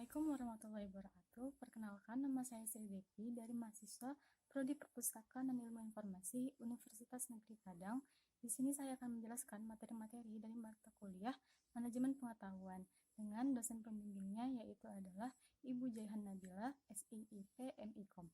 Assalamualaikum warahmatullahi wabarakatuh. Perkenalkan, nama saya Sri Devi dari mahasiswa Prodi Perpustakaan dan Ilmu Informasi Universitas Negeri Padang. Di sini saya akan menjelaskan materi-materi dari mata kuliah Manajemen Pengetahuan dengan dosen pembimbingnya yaitu adalah Ibu Jaihan Nabila, SIIP MIKOM.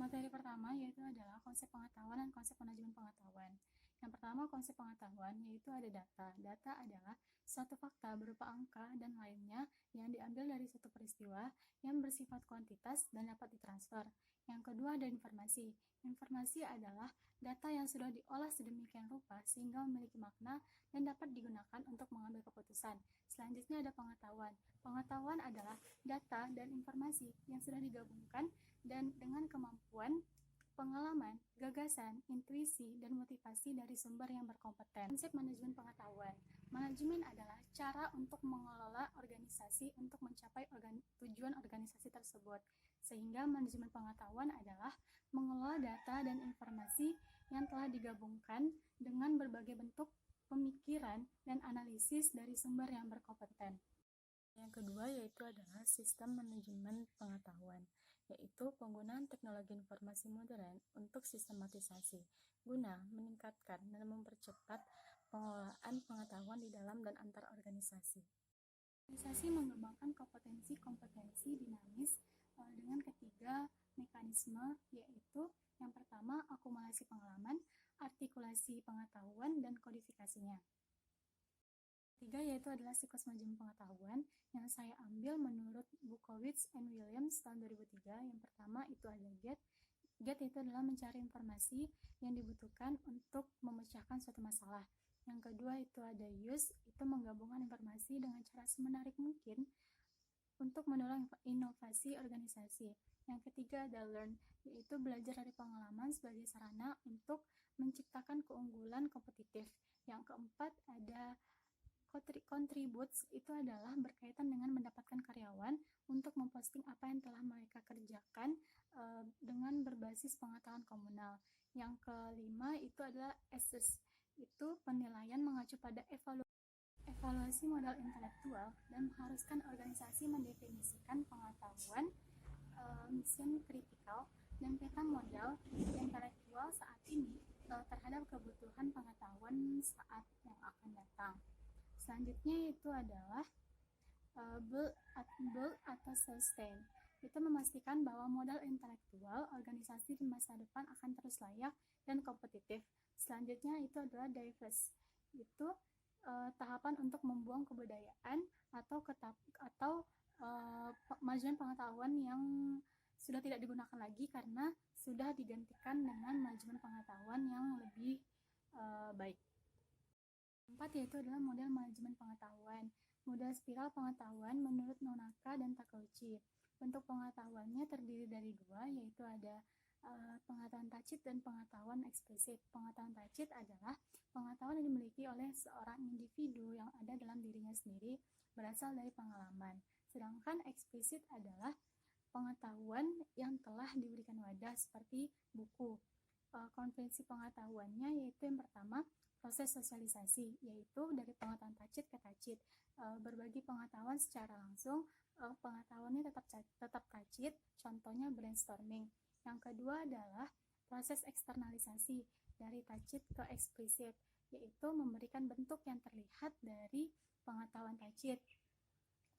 Materi pertama yaitu adalah konsep pengetahuan dan konsep manajemen pengetahuan. Yang pertama, konsep pengetahuan yaitu ada data. Data adalah suatu fakta berupa angka dan lainnya yang diambil dari suatu peristiwa yang bersifat kuantitas dan dapat ditransfer. Yang kedua ada informasi. Informasi adalah data yang sudah diolah sedemikian rupa sehingga memiliki makna dan dapat digunakan untuk mengambil keputusan. Selanjutnya ada pengetahuan. Pengetahuan adalah data dan informasi yang sudah digabungkan dan dengan kemampuan, pengalaman, gagasan, intuisi, dan motivasi dari sumber yang berkompeten. Konsep manajemen pengetahuan. Manajemen adalah cara untuk mengelola organisasi untuk mencapai tujuan organisasi tersebut. Sehingga manajemen pengetahuan adalah mengelola data dan informasi yang telah digabungkan dengan berbagai bentuk pemikiran dan analisis dari sumber yang berkompeten. Yang kedua yaitu adalah sistem manajemen pengetahuan, yaitu penggunaan teknologi informasi modern untuk sistematisasi, guna meningkatkan dan mempercepat pengelolaan pengetahuan di dalam dan antar organisasi. Organisasi mengembangkan kompetensi-kompetensi dinamis dengan ketiga mekanisme, yaitu yang pertama akumulasi pengalaman, artikulasi pengetahuan, dan kodifikasinya. Ketiga yaitu adalah siklus manajemen pengetahuan yang saya ambil menurut Bukowitz and Williams tahun 2003. Yang pertama itu ada GET. GET itu adalah mencari informasi yang dibutuhkan untuk memecahkan suatu masalah. Yang kedua itu ada USE, itu menggabungkan informasi dengan cara semenarik mungkin untuk mendorong inovasi organisasi. Yang ketiga ada LEARN, yaitu belajar dari pengalaman sebagai sarana untuk menciptakan keunggulan kompetitif. Yang keempat ada contributes, itu adalah berkaitan dengan mendapatkan karyawan untuk memposting apa yang telah mereka kerjakan dengan berbasis pengetahuan komunal. Yang kelima itu adalah assess, itu penilaian mengacu pada evaluasi modal intelektual dan mengharuskan organisasi mendefinisikan pengetahuan mission kritikal dan peta modal intelektual saat ini terhadap kebutuhan pengetahuan saat yang akan datang. Selanjutnya itu adalah build atau sustain. Itu memastikan bahwa modal intelektual organisasi di masa depan akan terus layak dan kompetitif. Selanjutnya itu adalah divest. Itu tahapan untuk membuang kebudayaan atau manajemen pengetahuan yang sudah tidak digunakan lagi karena sudah digantikan dengan manajemen pengetahuan yang lebih baik. Keempat yaitu adalah model manajemen pengetahuan. Model spiral pengetahuan menurut Nonaka dan Takeuchi. Bentuk pengetahuannya terdiri dari dua, yaitu ada pengetahuan tacit dan pengetahuan eksplisit. Pengetahuan tacit adalah pengetahuan yang dimiliki oleh seorang individu yang ada dalam dirinya sendiri berasal dari pengalaman. Sedangkan eksplisit adalah pengetahuan yang telah diberikan wadah seperti buku. Konvensi pengetahuannya yaitu yang pertama proses sosialisasi, yaitu dari pengetahuan tacit ke tacit. Berbagi pengetahuan secara langsung, pengetahuannya tetap tacit, contohnya brainstorming. Yang kedua adalah proses eksternalisasi dari tacit ke eksplisit, yaitu memberikan bentuk yang terlihat dari pengetahuan tacit.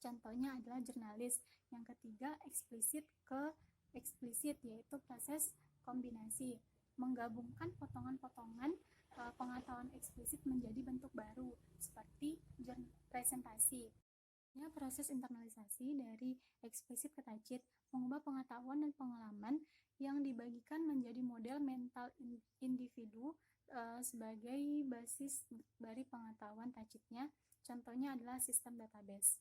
Contohnya adalah jurnalis. Yang ketiga eksplisit ke eksplisit, yaitu proses kombinasi, menggabungkan potongan-potongan pengetahuan eksplisit menjadi bentuk baru seperti presentasi. Proses internalisasi dari eksplisit ke tacit mengubah pengetahuan dan pengalaman yang dibagikan menjadi model mental individu sebagai basis dari pengetahuan tacitnya. Contohnya adalah sistem database.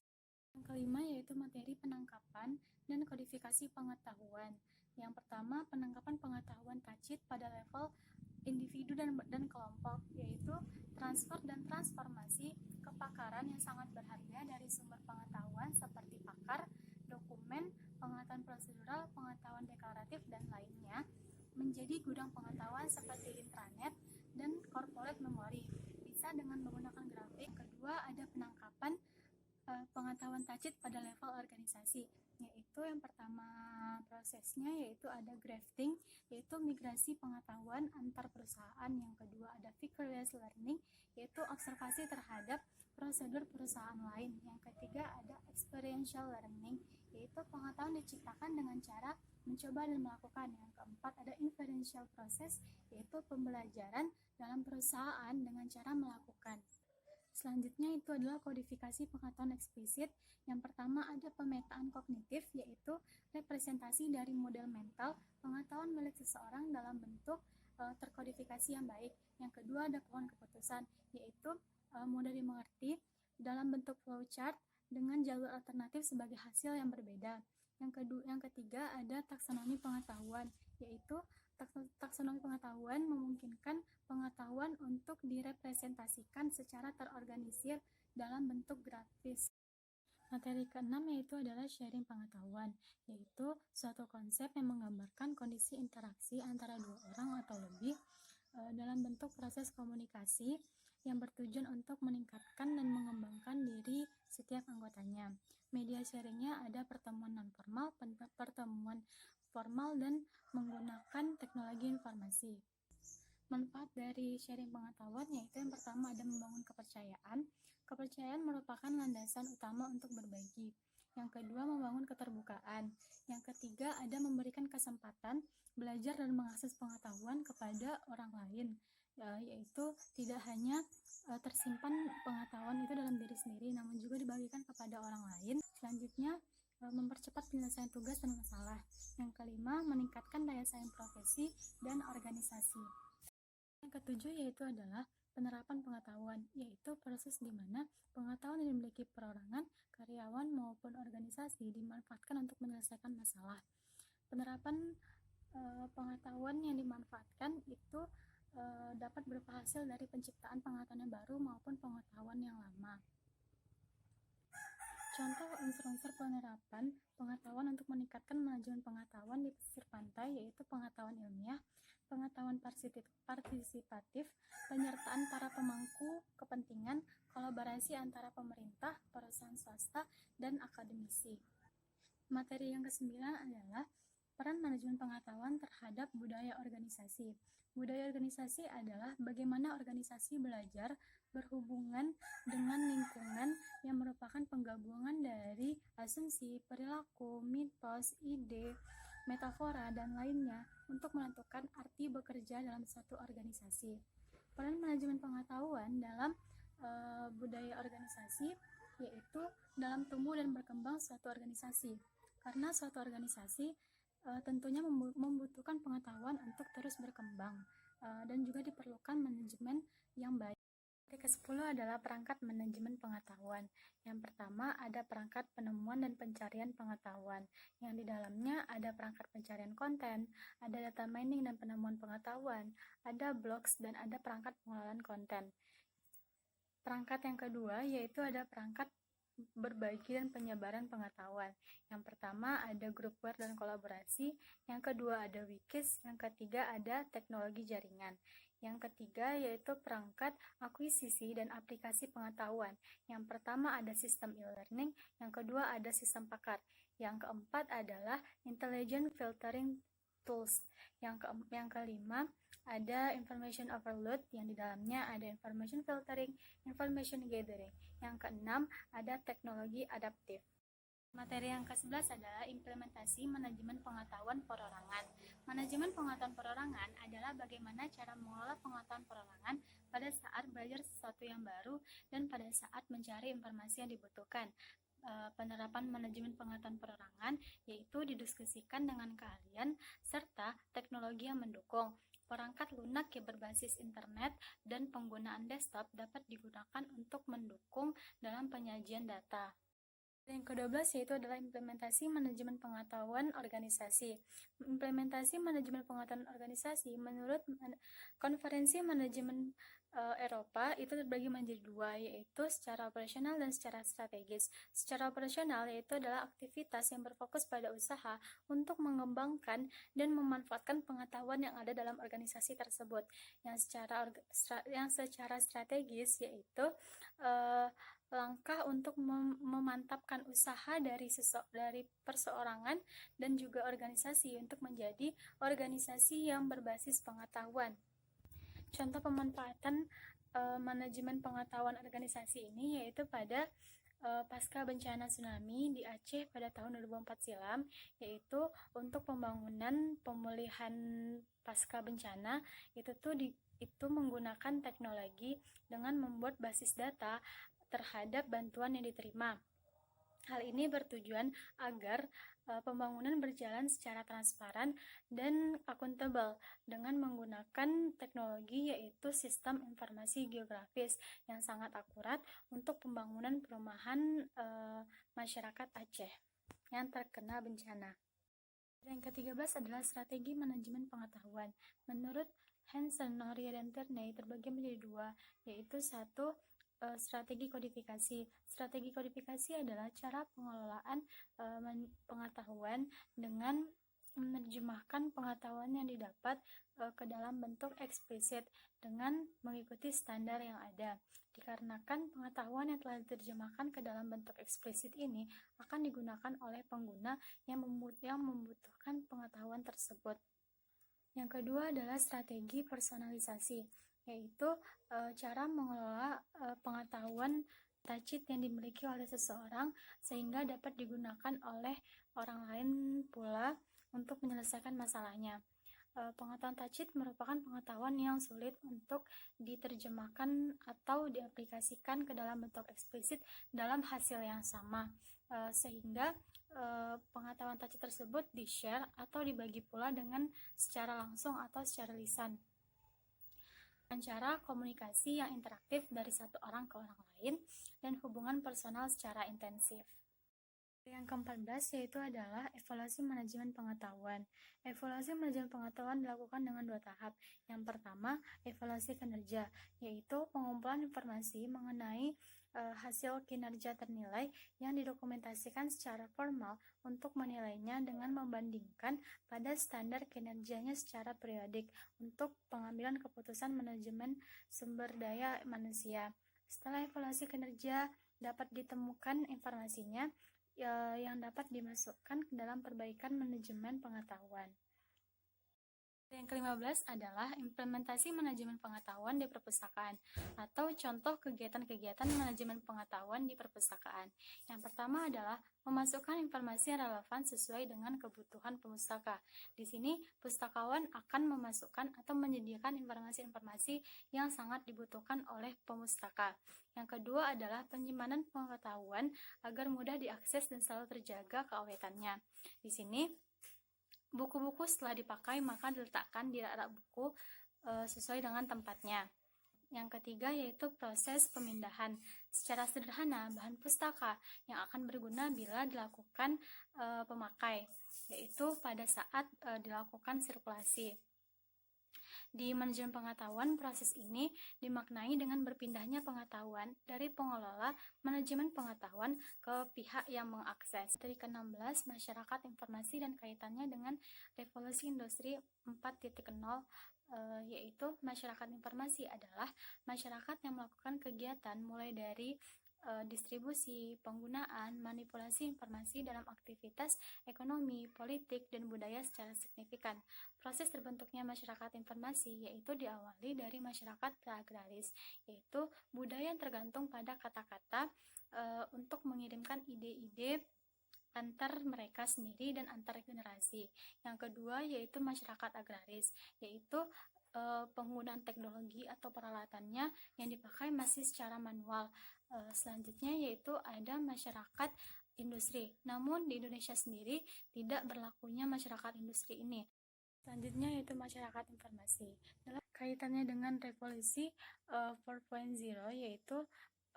Yang kelima yaitu materi penangkapan dan kodifikasi pengetahuan. Yang pertama, penangkapan pengetahuan tacit pada level individu dan kelompok, yaitu transfer dan transformasi kepakaran yang sangat berharga dari sumber pengetahuan seperti pakar, dokumen, pengetahuan prosedural, pengetahuan deklaratif, dan lainnya menjadi gudang pengetahuan seperti intranet dan corporate memory, bisa dengan menggunakan grafik. Kedua, ada penangkapan pengetahuan ditacit pada level organisasi, yaitu yang pertama prosesnya yaitu ada grafting, yaitu migrasi pengetahuan antar perusahaan. Yang kedua ada vicarious learning, yaitu observasi terhadap prosedur perusahaan lain. Yang ketiga ada experiential learning, yaitu pengetahuan diciptakan dengan cara mencoba dan melakukan. Yang keempat ada inferential process, yaitu pembelajaran dalam perusahaan dengan cara melakukan. Selanjutnya itu adalah kodifikasi pengetahuan eksplisit. Yang pertama ada pemetaan kognitif, yaitu representasi dari model mental pengetahuan milik seseorang dalam bentuk terkodifikasi yang baik. Yang kedua ada pohon keputusan, yaitu mudah dimengerti dalam bentuk flowchart dengan jalur alternatif sebagai hasil yang berbeda. Yang ketiga ada taksonomi pengetahuan, yaitu taksonomi pengetahuan memungkinkan pengetahuan untuk direpresentasikan secara terorganisir dalam bentuk grafis. Materi keenam yaitu adalah sharing pengetahuan, yaitu suatu konsep yang menggambarkan kondisi interaksi antara dua orang atau lebih dalam bentuk proses komunikasi yang bertujuan untuk meningkatkan dan mengembangkan diri setiap anggotanya. Media sharingnya ada pertemuan non-formal, pertemuan formal, dan menggunakan teknologi informasi. Manfaat dari sharing pengetahuan yaitu yang pertama ada membangun kepercayaan. Kepercayaan merupakan landasan utama untuk berbagi. Yang kedua membangun keterbukaan. Yang ketiga ada memberikan kesempatan belajar dan mengakses pengetahuan kepada orang lain, yaitu tidak hanya tersimpan pengetahuan itu dalam diri sendiri, namun juga dibagikan kepada orang lain. Selanjutnya mempercepat penyelesaian tugas dan masalah. Yang kelima meningkatkan daya saing profesi dan organisasi. Yang ketujuh yaitu adalah penerapan pengetahuan, yaitu proses di mana pengetahuan yang dimiliki perorangan, karyawan maupun organisasi dimanfaatkan untuk menyelesaikan masalah. Penerapan pengetahuan yang dimanfaatkan itu dapat berupa hasil dari penciptaan pengetahuan yang baru maupun pengetahuan yang lama. Contoh unsur-unsur penerapan pengetahuan untuk meningkatkan manajemen pengetahuan di pesisir pantai yaitu pengetahuan ilmiah, pengetahuan partisipatif, penyertaan para pemangku kepentingan, kolaborasi antara pemerintah, perusahaan swasta, dan akademisi. Materi yang kesembilan adalah peran manajemen pengetahuan terhadap budaya organisasi. Budaya organisasi adalah bagaimana organisasi belajar berhubungan dengan lingkungan yang merupakan penggabungan dari asumsi, perilaku, mitos, ide, metafora, dan lainnya untuk menentukan arti bekerja dalam suatu organisasi. Peran manajemen pengetahuan dalam budaya organisasi yaitu dalam tumbuh dan berkembang suatu organisasi. Karena suatu organisasi tentunya membutuhkan pengetahuan untuk terus berkembang dan juga diperlukan manajemen yang baik. Yang ke-10 adalah perangkat manajemen pengetahuan. Yang pertama ada perangkat penemuan dan pencarian pengetahuan, yang di dalamnya ada perangkat pencarian konten, ada data mining dan penemuan pengetahuan, ada blogs, dan ada perangkat pengelolaan konten. Perangkat yang kedua yaitu ada perangkat berbagi dan penyebaran pengetahuan. Yang pertama ada groupware dan kolaborasi, yang kedua ada wikis, yang ketiga ada teknologi jaringan. Yang ketiga yaitu perangkat akuisisi dan aplikasi pengetahuan. Yang pertama ada sistem e-learning, yang kedua ada sistem pakar. Yang keempat adalah intelligent filtering tools. Yang kelima ada information overload, yang di dalamnya ada information filtering, information gathering. Yang keenam ada teknologi adaptif. Materi yang ke-11 adalah implementasi manajemen pengetahuan perorangan. Manajemen pengetahuan perorangan adalah bagaimana cara mengelola pengetahuan perorangan pada saat belajar sesuatu yang baru dan pada saat mencari informasi yang dibutuhkan. Penerapan manajemen pengetahuan perorangan yaitu didiskusikan dengan keahlian serta teknologi yang mendukung. Perangkat lunak yang berbasis internet dan penggunaan desktop dapat digunakan untuk mendukung dalam penyajian data. Yang ke-12 yaitu adalah implementasi manajemen pengetahuan organisasi. Implementasi manajemen pengetahuan organisasi menurut Konferensi Manajemen Eropa itu terbagi menjadi dua, yaitu secara operasional dan secara strategis. Secara operasional yaitu adalah aktivitas yang berfokus pada usaha untuk mengembangkan dan memanfaatkan pengetahuan yang ada dalam organisasi tersebut. Yang secara strategis yaitu langkah untuk memantapkan usaha dari perseorangan dan juga organisasi untuk menjadi organisasi yang berbasis pengetahuan. Contoh pemanfaatan manajemen pengetahuan organisasi ini yaitu pada pasca bencana tsunami di Aceh pada tahun 2004 silam, yaitu untuk pembangunan pemulihan pasca bencana itu menggunakan teknologi dengan membuat basis data terhadap bantuan yang diterima. Hal ini bertujuan agar pembangunan berjalan secara transparan dan akuntabel dengan menggunakan teknologi yaitu sistem informasi geografis yang sangat akurat untuk pembangunan perumahan masyarakat Aceh yang terkena bencana. Yang ke-13 adalah strategi manajemen pengetahuan. Menurut Hansen, Noria, dan Tierney terbagi menjadi dua, yaitu satu, strategi kodifikasi. Strategi kodifikasi adalah cara pengelolaan pengetahuan dengan menerjemahkan pengetahuan yang didapat ke dalam bentuk eksplisit dengan mengikuti standar yang ada. Dikarenakan pengetahuan yang telah diterjemahkan ke dalam bentuk eksplisit ini akan digunakan oleh pengguna yang membutuhkan pengetahuan tersebut. Yang kedua adalah strategi personalisasi, yaitu cara mengelola pengetahuan tacit yang dimiliki oleh seseorang sehingga dapat digunakan oleh orang lain pula untuk menyelesaikan masalahnya. Pengetahuan tacit merupakan pengetahuan yang sulit untuk diterjemahkan atau diaplikasikan ke dalam bentuk eksplisit dalam hasil yang sama, sehingga pengetahuan tacit tersebut di-share atau dibagi pula dengan secara langsung atau secara lisan. Dengan cara komunikasi yang interaktif dari satu orang ke orang lain dan hubungan personal secara intensif. Yang ke-14 yaitu adalah evaluasi manajemen pengetahuan. Evaluasi manajemen pengetahuan dilakukan dengan dua tahap. Yang pertama, evaluasi kinerja, yaitu pengumpulan informasi mengenai hasil kinerja ternilai yang didokumentasikan secara formal untuk menilainya dengan membandingkan pada standar kinerjanya secara periodik untuk pengambilan keputusan manajemen sumber daya manusia. Setelah evaluasi kinerja dapat ditemukan informasinya yang dapat dimasukkan ke dalam perbaikan manajemen pengetahuan. Yang ke-15 adalah implementasi manajemen pengetahuan di perpustakaan atau contoh kegiatan-kegiatan manajemen pengetahuan di perpustakaan. Yang pertama adalah memasukkan informasi yang relevan sesuai dengan kebutuhan pemustaka. Di sini, pustakawan akan memasukkan atau menyediakan informasi-informasi yang sangat dibutuhkan oleh pemustaka. Yang kedua adalah penyimpanan pengetahuan agar mudah diakses dan selalu terjaga keawetannya. Di sini, buku-buku setelah dipakai maka diletakkan di rak buku sesuai dengan tempatnya. Yang ketiga yaitu proses pemindahan. Secara sederhana, bahan pustaka yang akan berguna bila dilakukan pemakai, yaitu pada saat dilakukan sirkulasi. Di manajemen pengetahuan, proses ini dimaknai dengan berpindahnya pengetahuan dari pengelola manajemen pengetahuan ke pihak yang mengakses. Dari ke-16, masyarakat informasi dan kaitannya dengan revolusi industri 4.0, yaitu masyarakat informasi adalah masyarakat yang melakukan kegiatan mulai dari distribusi, penggunaan, manipulasi informasi dalam aktivitas ekonomi, politik, dan budaya secara signifikan. Proses terbentuknya masyarakat informasi yaitu diawali dari masyarakat pra-agraris, yaitu budaya yang tergantung pada kata-kata untuk mengirimkan ide-ide antar mereka sendiri dan antar generasi. Yang kedua yaitu masyarakat agraris, yaitu penggunaan teknologi atau peralatannya yang dipakai masih secara manual. Selanjutnya yaitu ada masyarakat industri. Namun di Indonesia sendiri tidak berlakunya masyarakat industri ini. Selanjutnya yaitu masyarakat informasi. Dalam kaitannya dengan revolusi 4.0 yaitu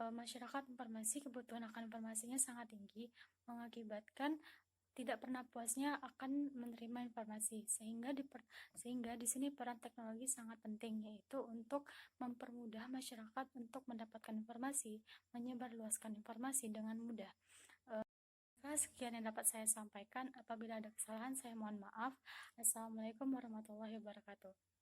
masyarakat informasi, kebutuhan akan informasinya sangat tinggi, mengakibatkan tidak pernah puasnya akan menerima informasi, sehingga di sini peran teknologi sangat penting, yaitu untuk mempermudah masyarakat untuk mendapatkan informasi, menyebarluaskan informasi dengan mudah. Sekian yang dapat saya sampaikan. Apabila ada kesalahan, saya mohon maaf. Assalamualaikum warahmatullahi wabarakatuh.